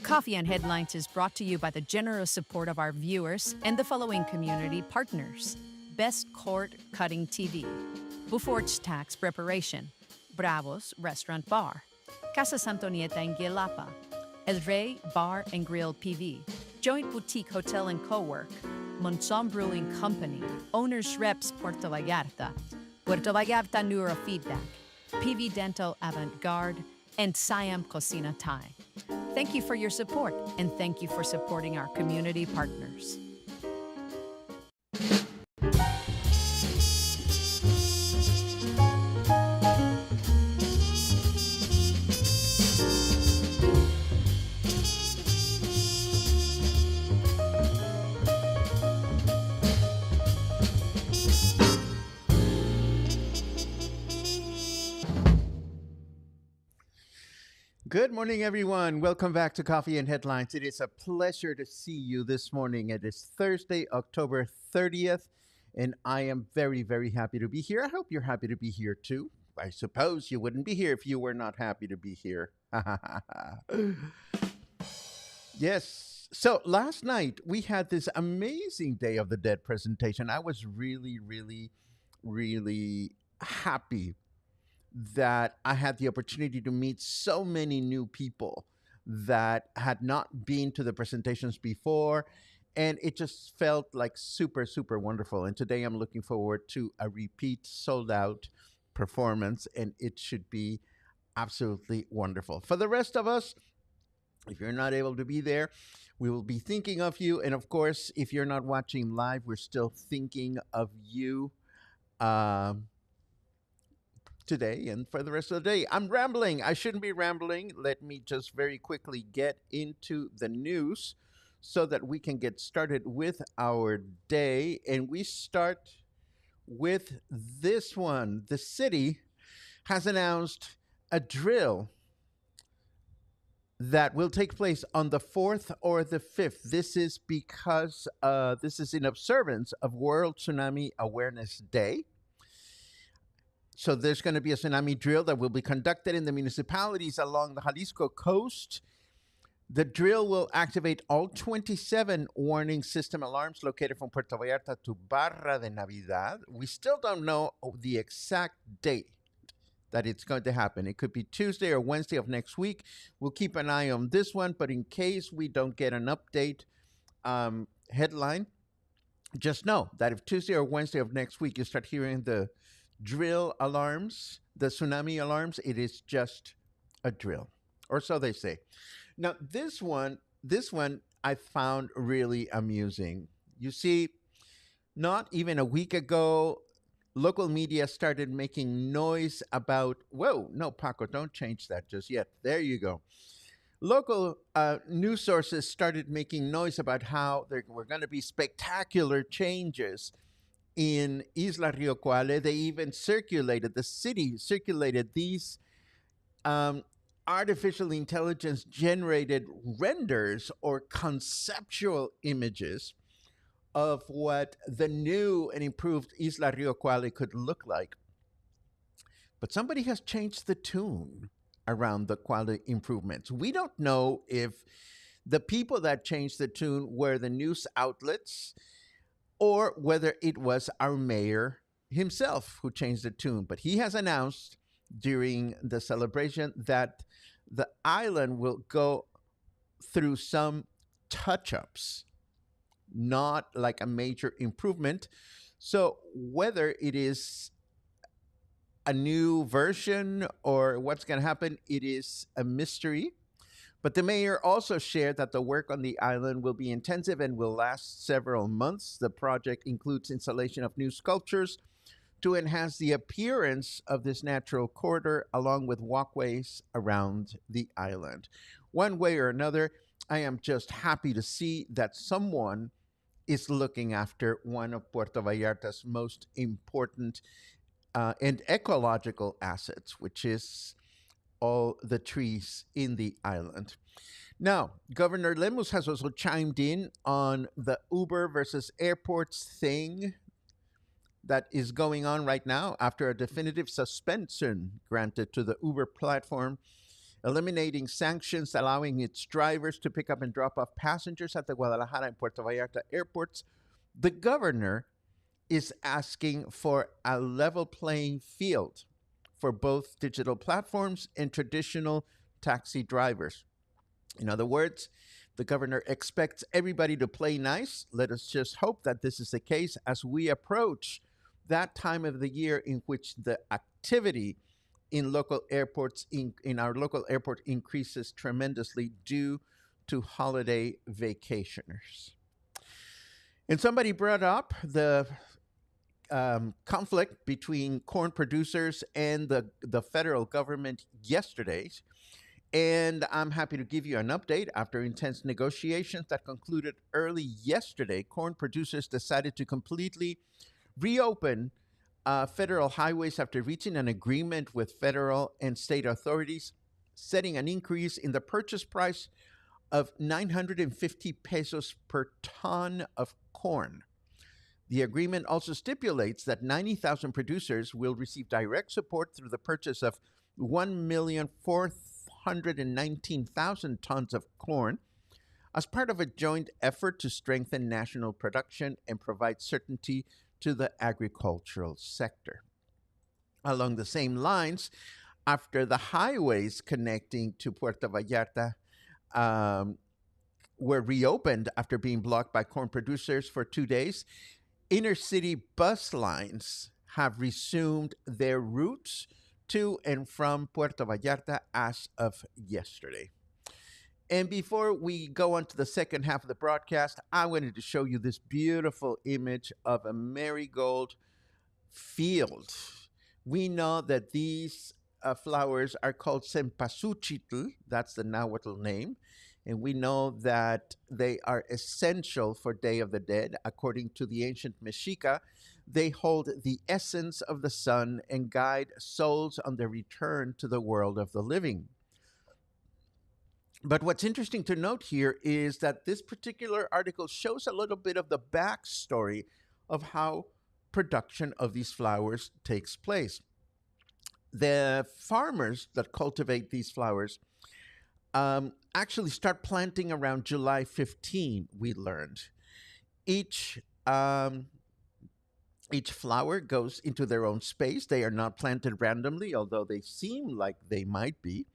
Coffee and Headlines is brought to you by the generous support of our viewers and the following community partners: Best Cord Cutting TV, Bufort's Tax Preparation, Bravos Restaurant Bar, Casa Santonieta en Guilapa, El Rey Bar and Grill PV, Joint Boutique Hotel and Co-work, Monzon Brewing Company, Owners Reps Puerto Vallarta, Puerto Vallarta Neurofeedback, PV Dental Avant-Garde, and Siam Cocina Thai. Thank you for your support, and thank you for supporting our community partners. Good morning, everyone. Welcome back to Coffee and Headlines. It is a pleasure to see you this morning. It is Thursday, October 30th, and I am very, very happy to be here. I hope you're happy to be here too. I suppose you wouldn't be here if you were not happy to be here. Yes. So last night we had this amazing Day of the Dead presentation. I was really, really, really happy that I had the opportunity to meet so many new people that had not been to the presentations before. And it just felt like super, super wonderful. And today I'm looking forward to a repeat sold out performance, and it should be absolutely wonderful. For the rest of us, if you're not able to be there, we will be thinking of you. And of course, if you're not watching live, we're still thinking of you. Today and for the rest of the day. I'm rambling. I shouldn't be rambling. Let me just very quickly get into the news so that we can get started with our day. And we start with this one. The city has announced a drill that will take place on the 4th or the 5th. This is because this is in observance of World Tsunami Awareness Day. So there's going to be a tsunami drill that will be conducted in the municipalities along the Jalisco coast. The drill will activate all 27 warning system alarms located from Puerto Vallarta to Barra de Navidad. We still don't know the exact date that it's going to happen. It could be Tuesday or Wednesday of next week. We'll keep an eye on this one, but in case we don't get an update headline, just know that if Tuesday or Wednesday of next week you start hearing the drill alarms, the tsunami alarms, it is just a drill, or so they say. Now, this one I found really amusing. You see, not even a week ago, local media started making noise about, whoa, no, Paco, don't change that just yet. There you go. Local news sources started making noise about how there were going to be spectacular changes in Isla Río Cuale. They even the city circulated these artificial intelligence generated renders or conceptual images of what the new and improved Isla Río Cuale could look like. But somebody has changed the tune around the quality improvements. We don't know if the people that changed the tune were the news outlets or whether it was our mayor himself who changed the tune. But he has announced during the celebration that the island will go through some touch-ups, not like a major improvement. So whether it is a new version or what's going to happen, it is a mystery. But the mayor also shared that the work on the island will be intensive and will last several months. The project includes installation of new sculptures to enhance the appearance of this natural corridor, along with walkways around the island. One way or another, I am just happy to see that someone is looking after one of Puerto Vallarta's most important and ecological assets, which is all the trees in the island. Now, Governor Lemus has also chimed in on the Uber versus airports thing that is going on right now after a definitive suspension granted to the Uber platform eliminating sanctions allowing its drivers to pick up and drop off passengers at the Guadalajara and Puerto Vallarta airports. The governor is asking for a level playing field for both digital platforms and traditional taxi drivers. In other words, the governor expects everybody to play nice. Let us just hope that this is the case as we approach that time of the year in which the activity in local airports, in our local airport, increases tremendously due to holiday vacationers. And somebody brought up the conflict between corn producers and the federal government yesterday. And I'm happy to give you an update. After intense negotiations that concluded early yesterday, corn producers decided to completely reopen federal highways after reaching an agreement with federal and state authorities, setting an increase in the purchase price of 950 pesos per ton of corn. The agreement also stipulates that 90,000 producers will receive direct support through the purchase of 1,419,000 tons of corn as part of a joint effort to strengthen national production and provide certainty to the agricultural sector. Along the same lines, after the highways connecting to Puerto Vallarta were reopened after being blocked by corn producers for 2 days, inner city bus lines have resumed their routes to and from Puerto Vallarta as of yesterday. And before we go on to the second half of the broadcast, I wanted to show you this beautiful image of a marigold field. We know that these flowers are called Cempasúchil, that's the Nahuatl name, and we know that they are essential for Day of the Dead. According to the ancient Mexica, they hold the essence of the sun and guide souls on their return to the world of the living. But what's interesting to note here is that this particular article shows a little bit of the backstory of how production of these flowers takes place. The farmers that cultivate these flowers actually start planting around July 15, we learned. Each flower goes into their own space. They are not planted randomly, although they seem like they might be.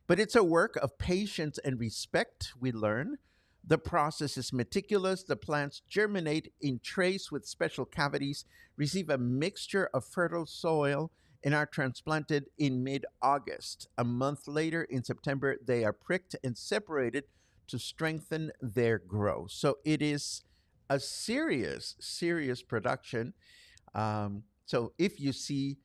But it's a work of patience and respect, we learn. The process is meticulous. The plants germinate in trays with special cavities, receive a mixture of fertile soil, and are transplanted in mid-August. A month later, in September, they are pricked and separated to strengthen their growth. So it is a serious, serious production. So if you see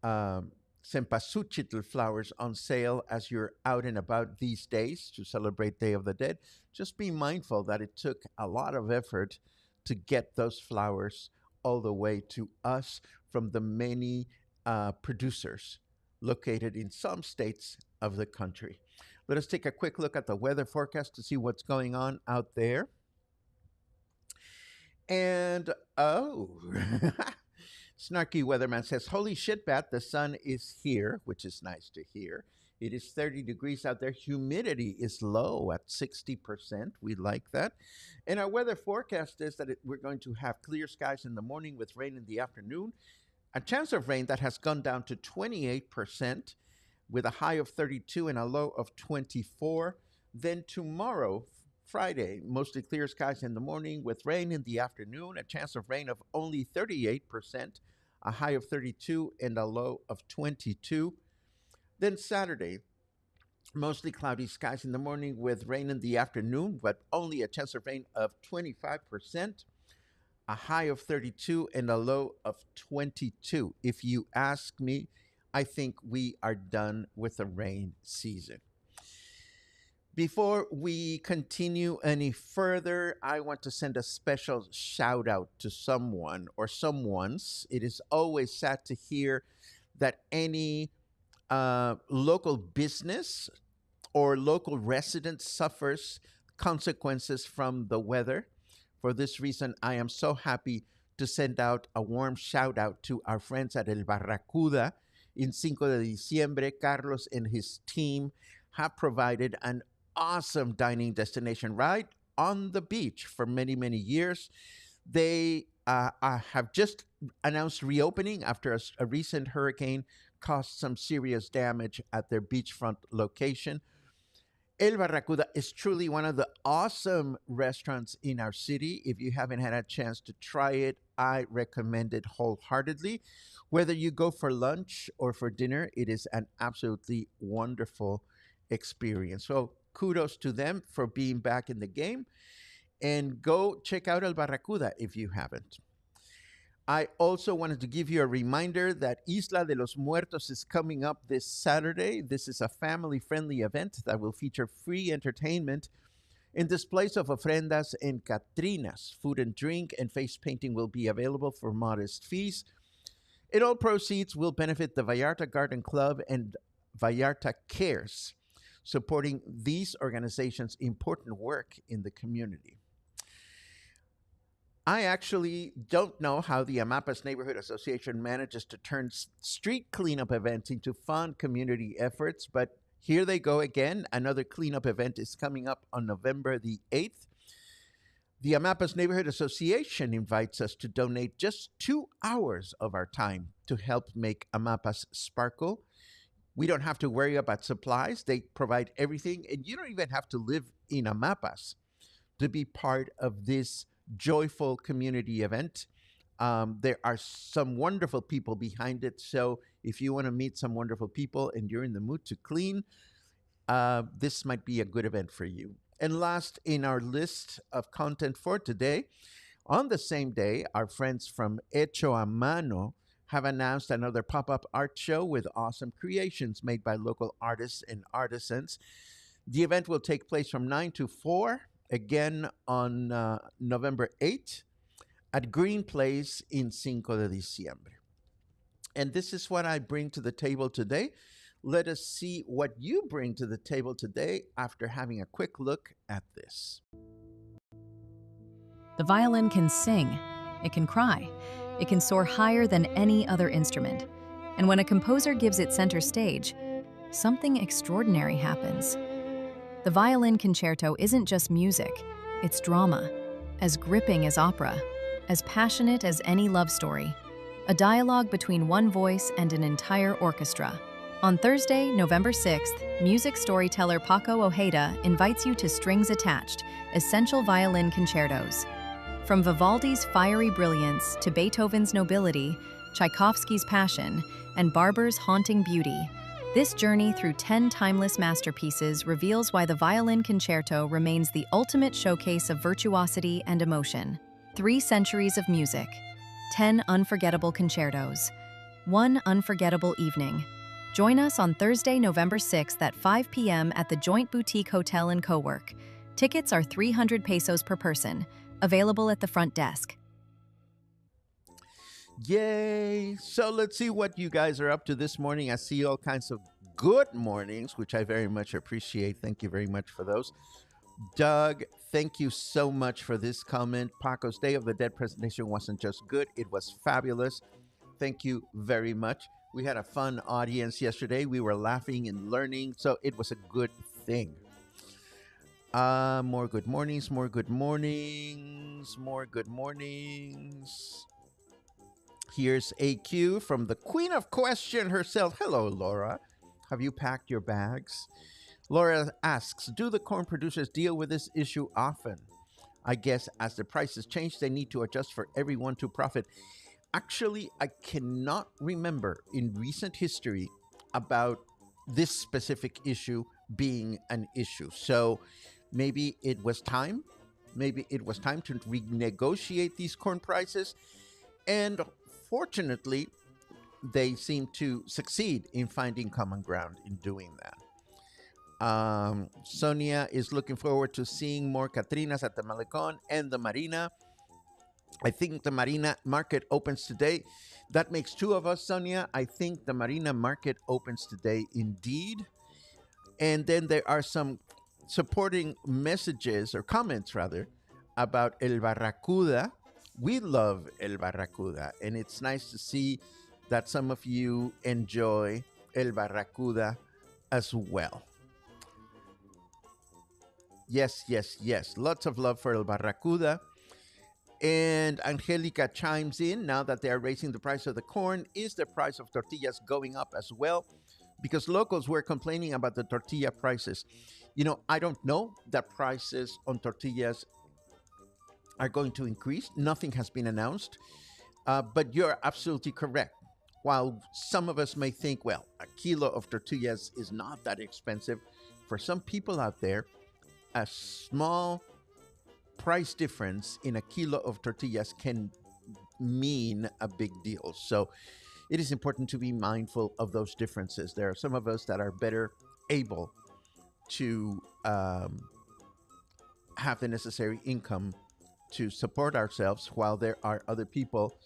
Cempasúchil flowers on sale as you're out and about these days to celebrate Day of the Dead, just be mindful that it took a lot of effort to get those flowers all the way to us from the many producers located in some states of the country. Let us take a quick look at the weather forecast to see what's going on out there. And snarky weatherman says, holy shit, Bat, the sun is here, which is nice to hear. It is 30 degrees out there. Humidity is low at 60%. We like that. And our weather forecast is that we're going to have clear skies in the morning with rain in the afternoon. A chance of rain that has gone down to 28% with a high of 32 and a low of 24. Then tomorrow, Friday, mostly clear skies in the morning with rain in the afternoon, a chance of rain of only 38%, a high of 32 and a low of 22. Then Saturday, mostly cloudy skies in the morning with rain in the afternoon, but only a chance of rain of 25%, a high of 32 and a low of 22. If you ask me, I think we are done with the rain season. Before we continue any further, I want to send a special shout out to someone or someone's. It is always sad to hear that any local business or local resident suffers consequences from the weather. For this reason, I am so happy to send out a warm shout out to our friends at El Barracuda in Cinco de Diciembre. Carlos and his team have provided an awesome dining destination right on the beach for many, many years. They have just announced reopening after a recent hurricane caused some serious damage at their beachfront location. El Barracuda is truly one of the awesome restaurants in our city. If you haven't had a chance to try it, I recommend it wholeheartedly. Whether you go for lunch or for dinner, it is an absolutely wonderful experience. So kudos to them for being back in the game. And go check out El Barracuda if you haven't. I also wanted to give you a reminder that Isla de los Muertos is coming up this Saturday. This is a family friendly event that will feature free entertainment and displays of ofrendas and catrinas. Food and drink and face painting will be available for modest fees. And all proceeds will benefit the Vallarta Garden Club and Vallarta Cares, supporting these organizations' important work in the community. I actually don't know how the Amapas Neighborhood Association manages to turn street cleanup events into fun community efforts, but here they go again. Another cleanup event is coming up on November the 8th. The Amapas Neighborhood Association invites us to donate just 2 hours of our time to help make Amapas sparkle. We don't have to worry about supplies. They provide everything, and you don't even have to live in Amapas to be part of this joyful community event. There are some wonderful people behind it. So if you want to meet some wonderful people and you're in the mood to clean, this might be a good event for you. And last in our list of content for today, on the same day, our friends from Hecho a Mano have announced another pop-up art show with awesome creations made by local artists and artisans. The event will take place from 9 to 4, again on November 8th at Green Place in Cinco de Diciembre. And this is what I bring to the table today. Let us see what you bring to the table today after having a quick look at this. The violin can sing, it can cry, it can soar higher than any other instrument. And when a composer gives it center stage, something extraordinary happens. The violin concerto isn't just music, it's drama, as gripping as opera, as passionate as any love story, a dialogue between one voice and an entire orchestra. On Thursday, November 6th, music storyteller Paco Ojeda invites you to Strings Attached, Essential Violin Concertos. From Vivaldi's fiery brilliance to Beethoven's nobility, Tchaikovsky's passion, and Barber's haunting beauty, this journey through 10 timeless masterpieces reveals why the violin concerto remains the ultimate showcase of virtuosity and emotion. 3 centuries of music, 10 unforgettable concertos, 1 unforgettable evening. Join us on Thursday, November 6th at 5 p.m. at the Joint Boutique Hotel and Co-work. Tickets are 300 pesos per person, available at the front desk. Yay! So let's see what you guys are up to this morning. I see all kinds of good mornings, which I very much appreciate. Thank you very much for those. Doug, thank you so much for this comment. Paco's Day of the Dead presentation wasn't just good, it was fabulous. Thank you very much. We had a fun audience yesterday. We were laughing and learning, so it was a good thing. More good mornings, more good mornings, more good mornings. Here's AQ from the Queen of Question herself. Hello, Laura. Have you packed your bags? Laura asks, do the corn producers deal with this issue often? I guess as the prices change, they need to adjust for everyone to profit. Actually, I cannot remember in recent history about this specific issue being an issue. So maybe it was time. Maybe it was time to renegotiate these corn prices. And fortunately, they seem to succeed in finding common ground in doing that. Sonia is looking forward to seeing more Catrinas at the Malecon and the Marina. I think the Marina market opens today. That makes 2 of us, Sonia. I think the Marina market opens today indeed. And then there are some supporting messages or comments rather about El Barracuda. We love El Barracuda, and it's nice to see that some of you enjoy El Barracuda as well. Yes, yes, yes. Lots of love for El Barracuda. And Angelica chimes in now that they are raising the price of the corn. Is the price of tortillas going up as well? Because locals were complaining about the tortilla prices. I don't know that prices on tortillas are going to increase. Nothing has been announced. But you're absolutely correct. While some of us may think, well, a kilo of tortillas is not that expensive, for some people out there, a small price difference in a kilo of tortillas can mean a big deal. So it is important to be mindful of those differences. There are some of us that are better able to have the necessary income to support ourselves, while there are other people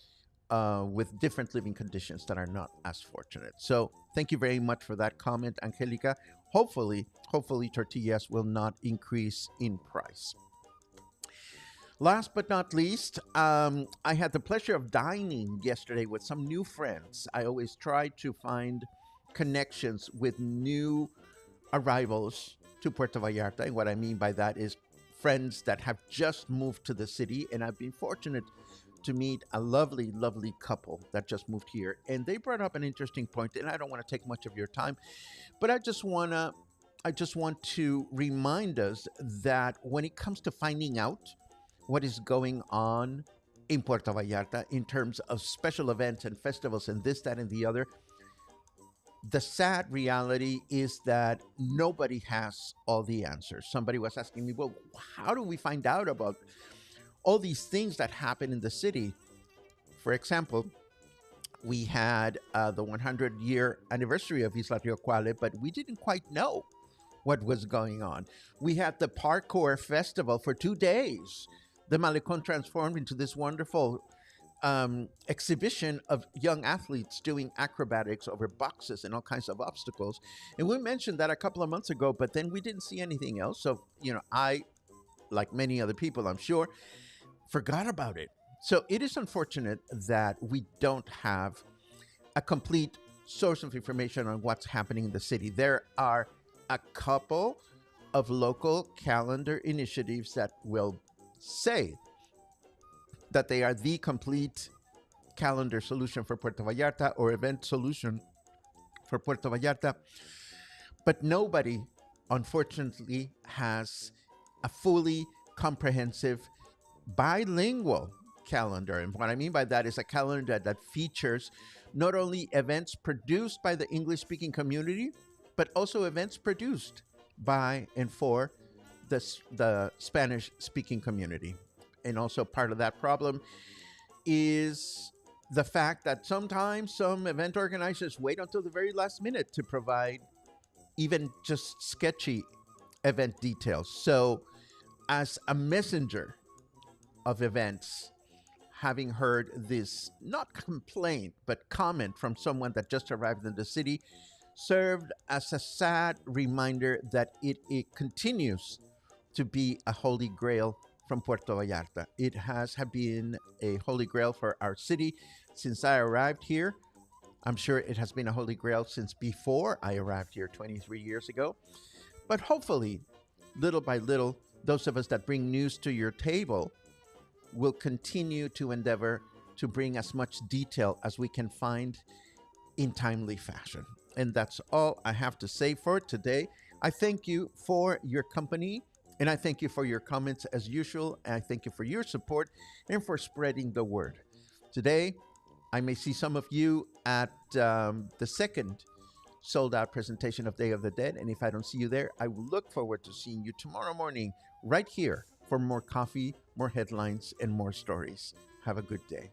with different living conditions that are not as fortunate. So thank you very much for that comment, Angelica. Hopefully tortillas will not increase in price. Last but not least, I had the pleasure of dining yesterday with some new friends. I always try to find connections with new arrivals to Puerto Vallarta. And what I mean by that is friends that have just moved to the city. And I've been fortunate to meet a lovely, lovely couple that just moved here. And they brought up an interesting point, and I don't want to take much of your time, but I just want to remind us that when it comes to finding out what is going on in Puerto Vallarta in terms of special events and festivals and this, that, and the other, the sad reality is that nobody has all the answers. Somebody was asking me, well, how do we find out about all these things that happen in the city? For example, we had the 100-year anniversary of Isla Río Cuale, but we didn't quite know what was going on. We had the parkour festival for 2 days. The Malecon transformed into this wonderful exhibition of young athletes doing acrobatics over boxes and all kinds of obstacles. And we mentioned that a couple of months ago, but then we didn't see anything else. So, I, like many other people, I'm sure, forgot about it. So it is unfortunate that we don't have a complete source of information on what's happening in the city. There are a couple of local calendar initiatives that will say that they are the complete calendar solution for Puerto Vallarta or event solution for Puerto Vallarta. But nobody, unfortunately, has a fully comprehensive bilingual calendar. And what I mean by that is a calendar that features not only events produced by the English-speaking community, but also events produced by and for the Spanish-speaking community. And also part of that problem is the fact that sometimes some event organizers wait until the very last minute to provide even just sketchy event details. So as a messenger of events, having heard this, not complaint, but comment from someone that just arrived in the city, served as a sad reminder that it continues to be a holy grail from Puerto Vallarta. It has been a holy grail for our city since I arrived here. I'm sure it has been a holy grail since before I arrived here 23 years ago. But hopefully, little by little, those of us that bring news to your table will continue to endeavor to bring as much detail as we can find in timely fashion. And that's all I have to say for today. I thank you for your company, and I thank you for your comments as usual, and I thank you for your support and for spreading the word. Today, I may see some of you at the second sold-out presentation of Day of the Dead, and if I don't see you there, I will look forward to seeing you tomorrow morning right here for more coffee, more headlines, and more stories. Have a good day.